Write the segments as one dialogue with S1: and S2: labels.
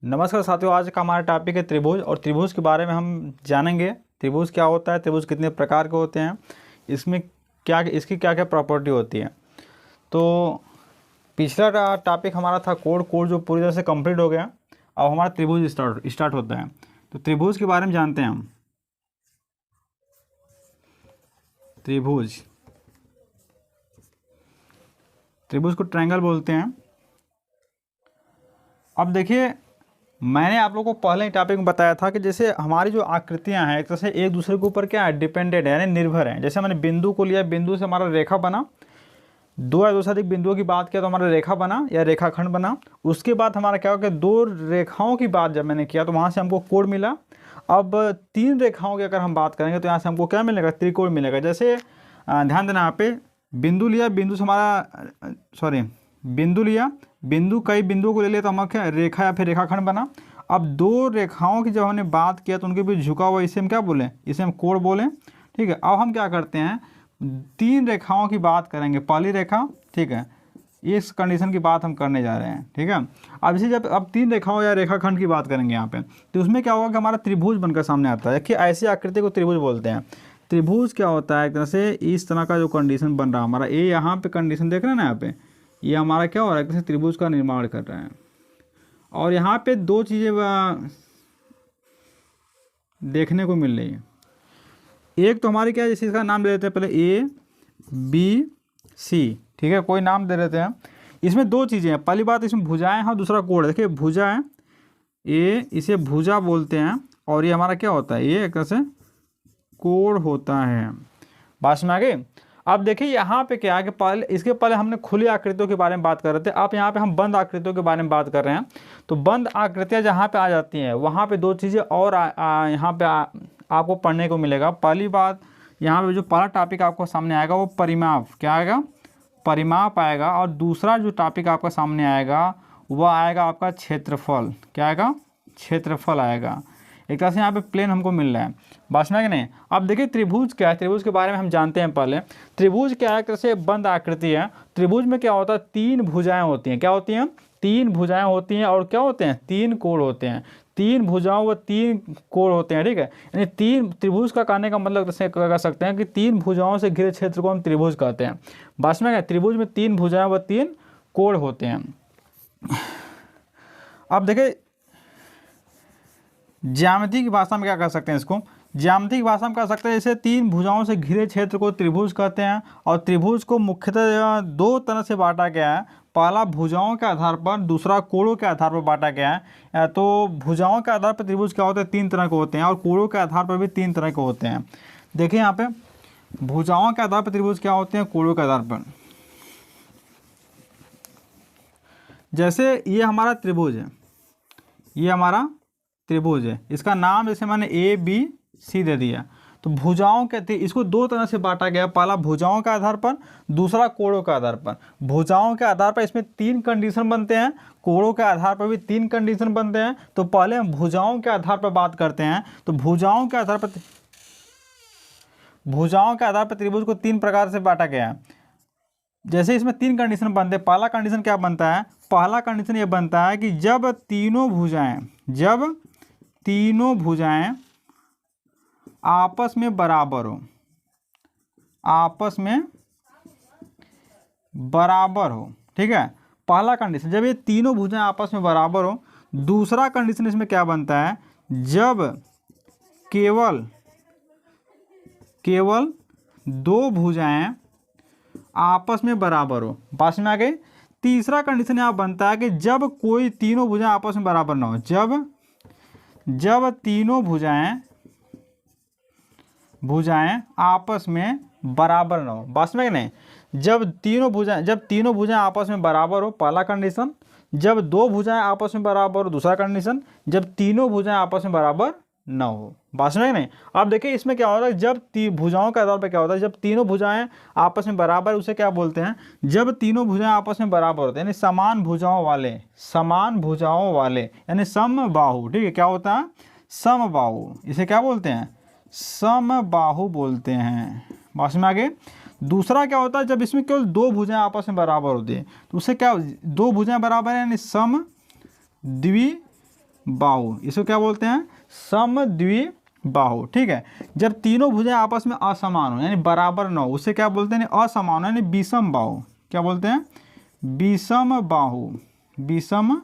S1: नमस्कार साथियों, आज का हमारा टॉपिक है त्रिभुज। और त्रिभुज के बारे में हम जानेंगे। त्रिभुज क्या होता है, त्रिभुज कितने प्रकार के होते हैं, इसमें क्या इसकी क्या क्या प्रॉपर्टी होती है। तो पिछला टॉपिक हमारा था कोड जो पूरी तरह से कंप्लीट हो गया। अब हमारा त्रिभुज स्टार्ट होता है। तो त्रिभुज के बारे में जानते हैं हम। त्रिभुज को ट्रायंगल बोलते हैं। अब देखिए, मैंने आप लोगों को पहले ही टॉपिक में बताया था कि जैसे हमारी जो आकृतियां हैं एक तरह से एक दूसरे के ऊपर क्या है, डिपेंडेंट है, यानी निर्भर है। जैसे मैंने बिंदु को लिया, बिंदु से हमारा रेखा बना, दो या दो से अधिक बिंदुओं की बात किया तो हमारा रेखा बना या रेखाखंड बना। उसके बाद हमारा क्या होगा, दो रेखाओं की बात जब मैंने किया तो वहाँ से हमको कोण मिला। अब तीन रेखाओं की अगर हम बात करेंगे तो यहाँ से हमको क्या मिलेगा, त्रिकोण मिलेगा। जैसे ध्यान देना, यहाँ पे बिंदु लिया, बिंदु से हमारा बिंदु लिया, बिंदु कई बिंदुओं को ले लिया तो हमारा क्या रेखा या फिर रेखाखंड बना। अब दो रेखाओं की जब हमने बात किया तो उनके बीच झुका हुआ, इसे हम क्या बोलें, इसे हम कोण बोलें। ठीक है, अब हम क्या करते हैं, तीन रेखाओं की बात करेंगे। पहली रेखा, ठीक है, इस कंडीशन की बात हम करने जा रहे हैं। ठीक है, अब इसे जब अब तीन रेखाओं या रेखाखंड की बात करेंगे यहाँ पे, तो उसमें क्या होगा कि हमारा त्रिभुज बनकर सामने आता है कि ऐसी आकृति को त्रिभुज बोलते हैं। त्रिभुज क्या होता है, एक तरह से इस तरह का जो कंडीशन बन रहा है हमारा, ये यहाँ पे कंडीशन देख रहे हैं ना, यहाँ पे ये हमारा क्या हो रहा है, जैसे त्रिभुज का निर्माण कर रहे हैं। और यहाँ पे दो चीज़ें देखने को मिल रही है। एक तो हमारी क्या है, जैसे इसका नाम दे देते हैं पहले ABC, ठीक है, कोई नाम दे देते हैं। इसमें दो चीज़ें हैं, पहली बात इसमें भुजाएं हैं और दूसरा कोण। देखिए भुजा है, ये इसे भुजा बोलते हैं, और ये हमारा क्या होता है, ये एक तरह से कोण होता है। बात में आ गई। अब देखिए यहाँ पे क्या है कि पहले इसके पहले हमने खुली आकृतियों के बारे में बात कर रहे थे, अब यहाँ पे हम बंद आकृतियों के बारे में बात कर रहे हैं। तो बंद आकृतियाँ जहाँ पे आ जाती हैं वहाँ पे दो चीज़ें और यहाँ पे आपको पढ़ने को मिलेगा। पहली बात, यहाँ पे जो पहला टॉपिक आपको सामने आएगा वो परिमाप, क्या आएगा, परिमाप आएगा। और दूसरा जो टॉपिक आपका सामने आएगा वह आएगा आपका क्षेत्रफल, क्या आएगा, क्षेत्रफल आएगा। एक तरह से यहाँ पे प्लेन हमको मिल रहा है। बात में कि नहीं। अब देखिए त्रिभुज क्या है, त्रिभुज के बारे में हम जानते हैं पहले। त्रिभुज क्या है, एक तरह से बंद आकृति है। त्रिभुज में क्या होता है, तीन भुजाएं होती हैं। क्या होती हैं, तीन भुजाएं होती हैं। और क्या होते हैं, तीन कोण होते हैं। तीन भुजाओं व तीन कोण होते हैं। ठीक है, यानी तीन त्रिभुज का कहने का मतलब जैसे कह सकते हैं कि तीन भुजाओं से घिरे क्षेत्र को हम त्रिभुज कहते हैं। बात में क्या, त्रिभुज में तीन भुजाएं व तीन कोण होते हैं। अब देखिए ज्यामिति की भाषा में क्या कह सकते हैं, इसको ज्यामिति की भाषा में कह सकते हैं जैसे तीन भुजाओं से घिरे क्षेत्र को त्रिभुज कहते हैं। और त्रिभुज को मुख्यतः दो तरह से बांटा गया है। पहला भुजाओं के आधार पर, दूसरा कोणों के आधार पर बांटा गया है। तो भुजाओं के आधार पर त्रिभुज क्या होते हैं, तीन तरह के होते हैं, और कोणों के आधार पर भी तीन तरह के होते हैं। देखिए यहाँ पे भुजाओं के आधार पर त्रिभुज क्या होते हैं, कोणों के आधार पर। जैसे ये हमारा त्रिभुज है, ये हमारा त्रिभुज है, इसका नाम जैसे मैंने ABC दे दिया। तो भुजाओं के इसको दो तरह से बांटा गया, पहला भुजाओं के आधार पर, दूसरा कोणों के आधार पर। भुजाओं के आधार पर इसमें तीन कंडीशन बनते हैं, कोणों के आधार पर भी तीन कंडीशन बनते हैं। तो पहले हम भुजाओं के आधार पर बात करते हैं। तो भुजाओं के आधार पर त्रिभुज को तीन प्रकार से बांटा गया है। जैसे इसमें तीन कंडीशन बनते हैं। पहला कंडीशन क्या बनता है, पहला कंडीशन ये बनता है कि जब तीनों भुजाएं आपस में बराबर हो, ठीक है, पहला कंडीशन जब ये तीनों भुजाएं आपस में बराबर हो। दूसरा कंडीशन इसमें क्या बनता है, जब केवल दो भुजाएं आपस में बराबर हो। बात में आ गई। तीसरा कंडीशन यहाँ बनता है कि जब कोई तीनों भुजाएं आपस में बराबर ना हो, जब तीनों भुजाएं आपस में बराबर ना हो। बात में नहीं, जब तीनों भुजाएं आपस में बराबर हो, पहला कंडीशन। जब दो भुजाएं आपस में बराबर हो, दूसरा कंडीशन। जब तीनों भुजाएं आपस में बराबर ना हो। बात में नहीं। अब देखिए इसमें क्या होता है, जब भुजाओं के आधार पर क्या होता है, जब तीनों भुजाएं आपस में बराबर, उसे क्या बोलते हैं, जब तीनों भुजाएं आपस में बराबर होते हैं, यानी समान भुजाओं वाले, यानी समबाहु। ठीक है, क्या होता है, समबाहु। इसे क्या बोलते हैं, समबाहु बोलते हैं। बात में आगे। दूसरा क्या होता है, जब इसमें केवल दो भुजाएं आपस में बराबर होती है, तो उसे क्या, दो भुजाएं बराबर है यानी बाहु, इसको क्या बोलते हैं, समद्विबाहु। ठीक है, जब तीनों भुजाएं आपस में असमान हो यानी बराबर न हो उसे क्या बोलते हैं, असमान यानी विषम बाहु। क्या बोलते हैं, विषम बाहु, विषम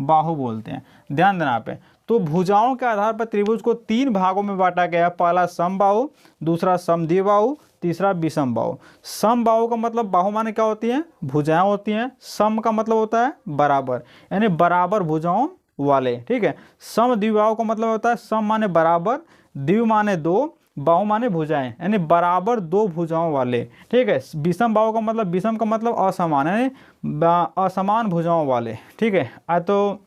S1: बाहु बोलते हैं। ध्यान देना पे। तो भुजाओं के आधार पर त्रिभुज को 3 भागों में बांटा गया, पहला समबाहु, दूसरा समद्विबाहु, तीसरा विषम बाहु। समबाहु का मतलब बाहु माने क्या होती है, भुजाएं होती हैं। सम का मतलब होता है बराबर, यानी बराबर भुजाओं वाले। ठीक है, समद्विबाहु का मतलब होता है सम माने बराबर, द्वि माने दो, बाहु माने भुजाएं यानी बराबर 2 भुजाओं वाले। ठीक है, विषम बाहु का मतलब, विषम का मतलब असमान यानी असमान भुजाओं वाले। ठीक है, तो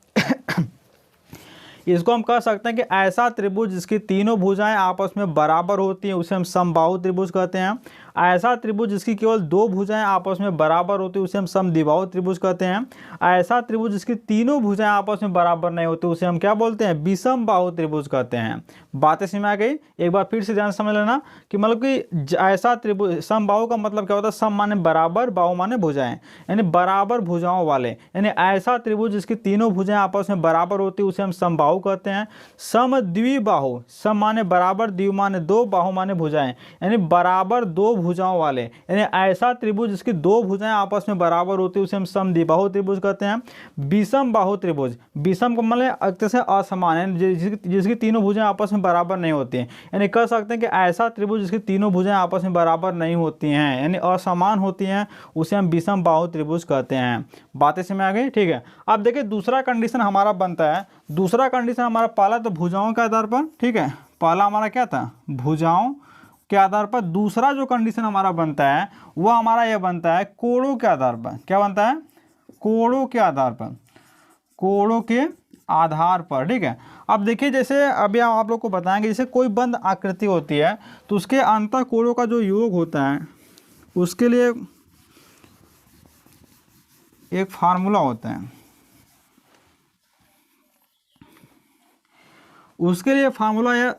S1: इसको हम कह सकते हैं कि ऐसा त्रिभुज जिसकी तीनों भुजाएं आपस में बराबर होती हैं उसे हम समबाहु त्रिभुज कहते हैं। ऐसा त्रिभुज जिसकी केवल 2 भुजाएं आपस में बराबर होती है उसे हम समद्विबाहु त्रिभुज कहते हैं। ऐसा त्रिभुज जिसकी तीनों भुजाएं आपस में बराबर नहीं होती उसे हम क्या बोलते हैं, विषम बाहु त्रिभुज कहते हैं। बातें समझ में आ गई। एक बार फिर से ध्यान समझ लेना कि मतलब कि ऐसा त्रिभुज, समबाहु का मतलब क्या होता है, सम माने बराबर, बाहु माने भुजाएं यानी बराबर भुजाओं वाले, यानी ऐसा त्रिभुज जिसकी तीनों भुजाएं आपस में बराबर होती है उसे हम समबाहु कहते हैं। समद्विबाहु, सम माने बराबर, द्वि माने 2, बाहु माने भुजाएं यानी बराबर 2 भुजाओं वाले, यानी ऐसा त्रिभुज जिसकी 2 भुजाएं आपस में बराबर होती है उसे हम समद्विबाहु त्रिभुज कहते हैं। विषम बाहु त्रिभुज, विषम का मतलब जैसे असमान है, जिसकी तीनों भुजाएं आपस में बराबर नहीं होती हैं, यानी कह सकते हैं कि ऐसा त्रिभुज जिसकी तीनों भुजाएं आपस में बराबर नहीं होती हैं यानी असमान होती हैं उसे हम विषम बाहु त्रिभुज कहते हैं। बातें समझ में आ गई। ठीक है, अब देखिए दूसरा कंडीशन हमारा बनता है। दूसरा कंडीशन हमारा पहला तो भुजाओं के आधार पर, ठीक है, पहला हमारा क्या था, भुजाओं के आधार पर। दूसरा जो कंडीशन हमारा बनता है वो हमारा यह बनता है कोणों के आधार पर। क्या बनता है, कोणों के आधार पर, कोणों के आधार पर। ठीक है, अब देखिए जैसे अभी आप लोग को बताएंगे, जैसे कोई बंद आकृति होती है तो उसके अंतःकोणों का जो योग होता है उसके लिए एक फार्मूला होता है। उसके लिए फार्मूला है,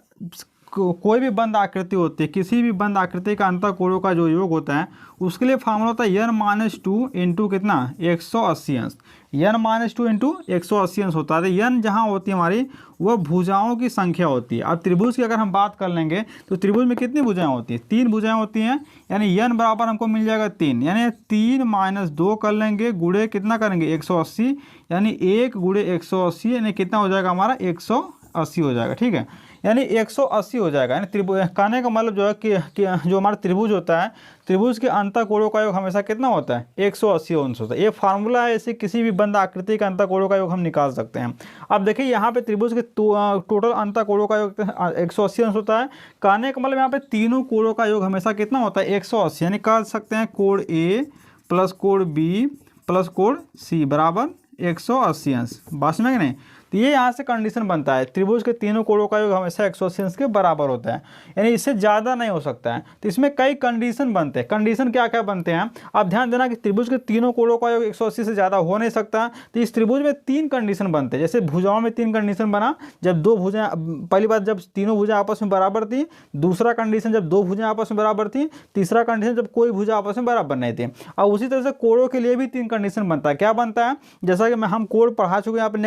S1: कोई भी बंद आकृति होती है, किसी भी बंद आकृति का अंतःकोणों का जो योग होता है उसके लिए फार्मूला होता है n-2 इंटू कितना, 180 अंश। n-2 इंटू 180 अंश होता है। n जहाँ होती है हमारी वह भुजाओं की संख्या होती है। अब त्रिभुज की अगर हम बात कर लेंगे तो त्रिभुज में कितनी भुजाएं होती हैं, 3 भुजाएं होती हैं, यानी n बराबर हमको मिल जाएगा 3, यानी 3 - 2 कर लेंगे, गुणे कितना करेंगे 180, यानी 1 × 180 यानी कितना हो जाएगा हमारा 180 हो जाएगा। ठीक है, यानी 180 हो जाएगा। यानी त्रिभुज कहने का मतलब जो है कि जो हमारा त्रिभुज होता है, त्रिभुज के अंतःकोणों का योग हमेशा कितना होता है, 180 अंश होता है। ये फार्मूला है, ऐसे किसी भी बंद आकृति का अंतःकोणों का योग हम निकाल सकते हैं। अब देखिए यहाँ पे त्रिभुज के टोटल अंतःकोणों का योग 180 अंश होता है। कहने का मतलब यहाँ पे तीनों कोणों का योग हमेशा कितना होता है, 180, यानी कह सकते हैं कोण ए प्लस कोण बी प्लस कोण सी बराबर 180 अंश। बात में कि नहीं, तो ये यहाँ से कंडीशन बनता है, त्रिभुज के तीनों कोणों का योग हमेशा 180 अंश के बराबर होता है, यानी इससे ज़्यादा नहीं हो सकता है। तो इसमें कई कंडीशन बनते हैं। कंडीशन क्या क्या बनते हैं, आप ध्यान देना कि त्रिभुज के तीनों कोणों का योग 180 से ज़्यादा हो नहीं सकता। तो इस त्रिभुज में 3 कंडीशन बनते हैं। जैसे भुजाओं में 3 कंडीशन बना, जब 2 भुजाएं, पहली बात जब तीनों भुजाएं आपस में बराबर थी, दूसरा कंडीशन जब 2 भुजाएं आपस में बराबर थी, तीसरा कंडीशन जब कोई भुजा आपस में बराबर नहीं थी। और उसी तरह से कोणों के लिए भी 3 कंडीशन बनता है। क्या बनता है, जैसा कि हम कोण पढ़ा चुके हैं यहाँ पे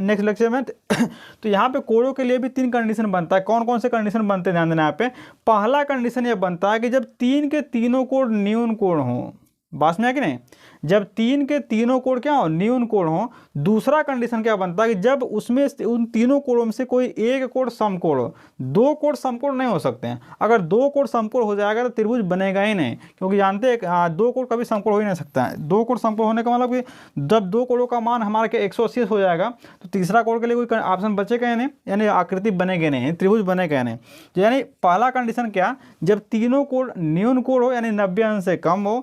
S1: नेक्स्ट लेक्चर में, तो यहाँ पे कोणों के लिए भी 3 कंडीशन बनता है। कौन कौन से कंडीशन बनते हैं ध्यान देना यहाँ पे। पहला कंडीशन ये बनता है कि जब 3 के तीनों कोण न्यून कोण हो। बात में है कि नहीं, जब 3 के तीनों कोण क्या हो, न्यून कोण हो। दूसरा कंडीशन क्या बनता है कि जब उसमें उन तीनों कोणों में से कोई एक कोण समकोण हो। 2 कोण समकोण नहीं हो सकते हैं। अगर 2 कोण समकोण हो जाएगा तो त्रिभुज बनेगा ही नहीं, क्योंकि जानते हैं 2 कोण कभी समकोण हो ही नहीं सकता है। 2 कोण समकोण होने का मतलब कि जब 2 कोणों का मान हमारा क्या 180 हो जाएगा तो तीसरा कोण के लिए कोई ऑप्शन बचेगा ही नहीं, यानी आकृति बनेगी नहीं, त्रिभुज बनेगा नहीं। तो यानी पहला कंडीशन क्या, जब तीनों कोण न्यून कोण हो यानी 90 अंश से कम हो।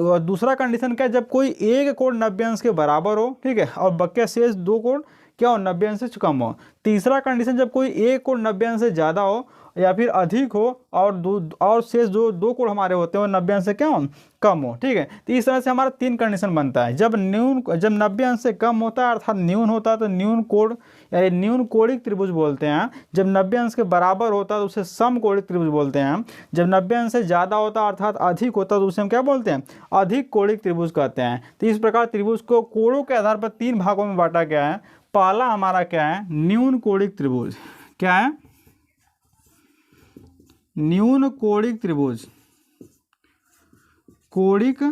S1: और दूसरा कंडीशन क्या, जब कोई एक कोण 90 अंश के बराबर हो, ठीक है, और बाकी शेष 2 कोण क्या हो, 90 अंश से कम हो। तीसरा कंडीशन, जब कोई एक कोण 90 अंश से ज़्यादा हो या फिर अधिक हो, और शेष जो 2 कोण हमारे होते हैं वो 90 अंश से क्या हो, कम हो। ठीक है, तो इस तरह से हमारा 3 कंडीशन बनता है। जब 90 अंश से कम होता है अर्थात न्यून होता है तो न्यून कोण यानी न्यून कोणिक त्रिभुज बोलते हैं। जब 90 अंश के बराबर होता है तो उसे समकोणिक त्रिभुज बोलते हैं। जब 90 अंश से ज़्यादा होता है अर्थात अधिक होता है तो उसे हम क्या बोलते हैं, अधिक कोणिक त्रिभुज कहते हैं। तो इस प्रकार त्रिभुज को कोणों के आधार पर 3 भागों में बांटा गया है। पहला हमारा क्या है, न्यून कोणिक त्रिभुज। क्या है, न्यून कोणिक त्रिभुज, कोणिक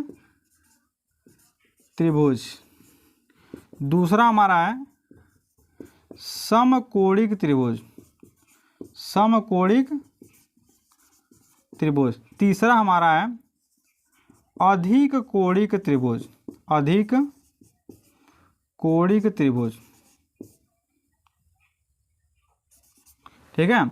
S1: त्रिभुज। दूसरा हमारा है समकोणिक त्रिभुज, समकोणिक त्रिभुज। तीसरा हमारा है अधिक कोणिक त्रिभुज, अधिक कोणिक त्रिभुज। ठीक है,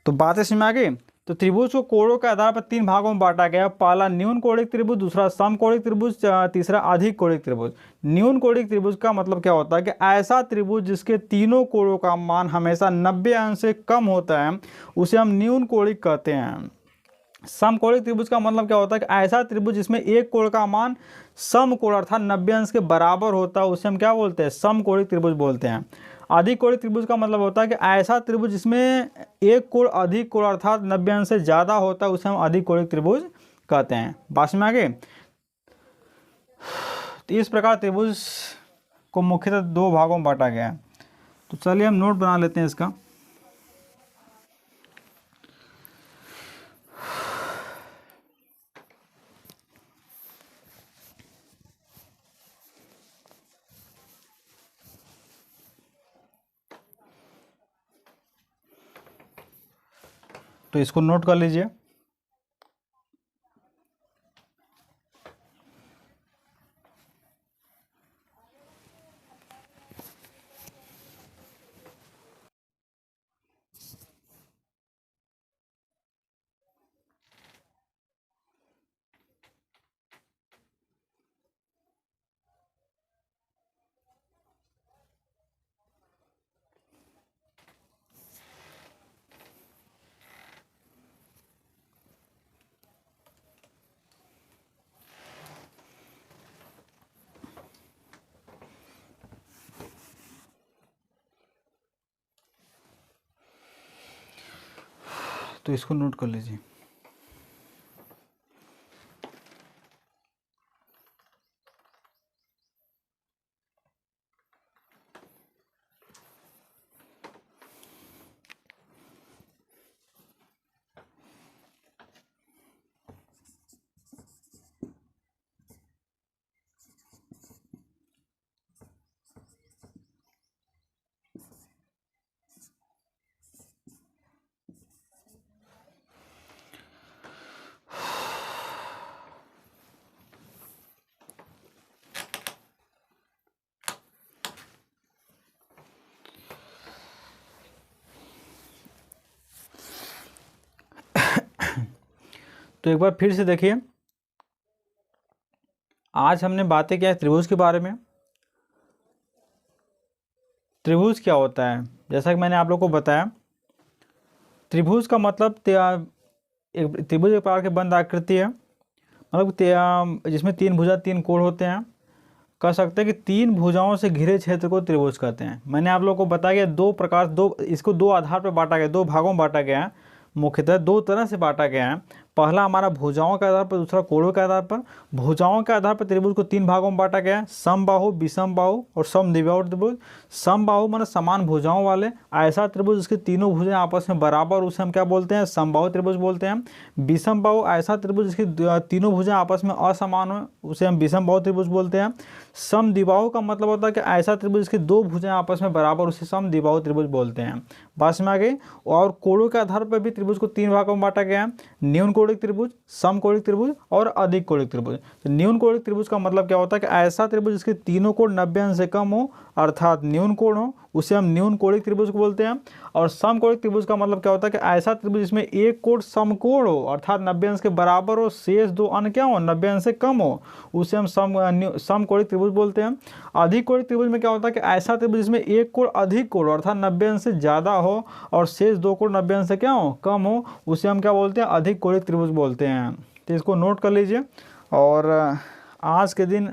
S1: तो बातें समझ में आ गई। तो त्रिभुज को कोणों के आधार पर 3 भागों में बांटा गया। पहला न्यून कोणिक त्रिभुज, दूसरा समकोणिक त्रिभुज, तीसरा अधिक कोणिक त्रिभुज। न्यून कोणिक त्रिभुज का मतलब क्या होता है कि ऐसा त्रिभुज जिसके तीनों कोणों का मान हमेशा 90 अंश से कम होता है उसे हम न्यून कोणिक कहते हैं। समकोणिक त्रिभुज का मतलब क्या होता है कि ऐसा त्रिभुज जिसमें एक कोण का मान समकोण अर्थात 90 अंश के बराबर होता है उसे हम क्या बोलते हैं, समकोणिक त्रिभुज बोलते हैं। अधिक कोणिक त्रिभुज का मतलब होता है कि ऐसा त्रिभुज जिसमें एक कोण अधिक कोण अर्थात 90 अंश से ज़्यादा होता है उसे हम अधिक कोणिक त्रिभुज कहते हैं। बात में आगे, तो इस प्रकार त्रिभुज को मुख्यतः 2 भागों में बांटा गया है। तो चलिए हम नोट बना लेते हैं इसका। तो इसको नोट कर लीजिए। तो इसको नोट कर लीजिए। तो एक बार फिर से देखिए, आज हमने बातें किया त्रिभुज के बारे में। त्रिभुज क्या होता है, जैसा कि मैंने आप लोग को बताया, त्रिभुज का मतलब एक त्रिभुज एक प्रकार की बंद आकृति है, मतलब जिसमें 3 भुजा 3 कोण होते हैं। कह सकते हैं कि 3 भुजाओं से घिरे क्षेत्र को त्रिभुज कहते हैं। मैंने आप लोगों को बताया गया इसको 2 आधार पर बांटा गया, 2 भागों में बांटा गया है। मुख्यतः 2 तरह से बांटा गया है। पहला हमारा भुजाओं के आधार पर, दूसरा कोणों के आधार पर। भुजाओं के आधार पर त्रिभुज को 3 भागों में बांटा गया है, समबाहु, विषमबाहु और समद्विबाहु त्रिभुज। समबाहु माने समान भुजाओं वाले ऐसा त्रिभुज जिसकी तीनों भुजाएं आपस में बराबर, उसे हम क्या बोलते हैं, समबाहु त्रिभुज बोलते हैं। विषमबाहु ऐसा त्रिभुज जिसकी तीनों भुजाएं आपस में असमान हो, उसे हम विषमबाहु त्रिभुज बोलते हैं। समद्विबाहु का मतलब होता है कि ऐसा त्रिभुज जिसकी 2 भुजाएं आपस में बराबर, उसे समद्विबाहु त्रिभुज बोलते हैं। बात में आ गई। और कोणों के आधार पर भी त्रिभुज को 3 भागों में बांटा गया है, न्यून कोणिक त्रिभुज, समकोणिक त्रिभुज और अधिक कोणिक त्रिभुज। तो न्यून कोणिक त्रिभुज का मतलब क्या होता है कि ऐसा त्रिभुज जिसके तीनों कोण 90 अंश से कम हो अर्थात न्यून कोण हो, उसे हम न्यून कोणिक त्रिभुज को बोलते हैं। और समकोणिक त्रिभुज का मतलब क्या होता है कि ऐसा त्रिभुज जिसमें एक कोण समकोण हो अर्थात 90 अंश के बराबर हो, शेष 2 अन्य क्या हो, 90 अंश से कम हो, उसे हम समकोणिक त्रिभुज बोलते हैं। अधिक कोणिक त्रिभुज में क्या होता है कि ऐसा त्रिभुज जिसमें एक कोण अधिक कोण अर्थात 90 अंश से ज़्यादा हो और शेष 2 कोण 90 अंश से क्या हो, कम हो, उसे हम क्या बोलते हैं, अधिक कोणिक त्रिभुज बोलते हैं। तो इसको नोट कर लीजिए। और आज के दिन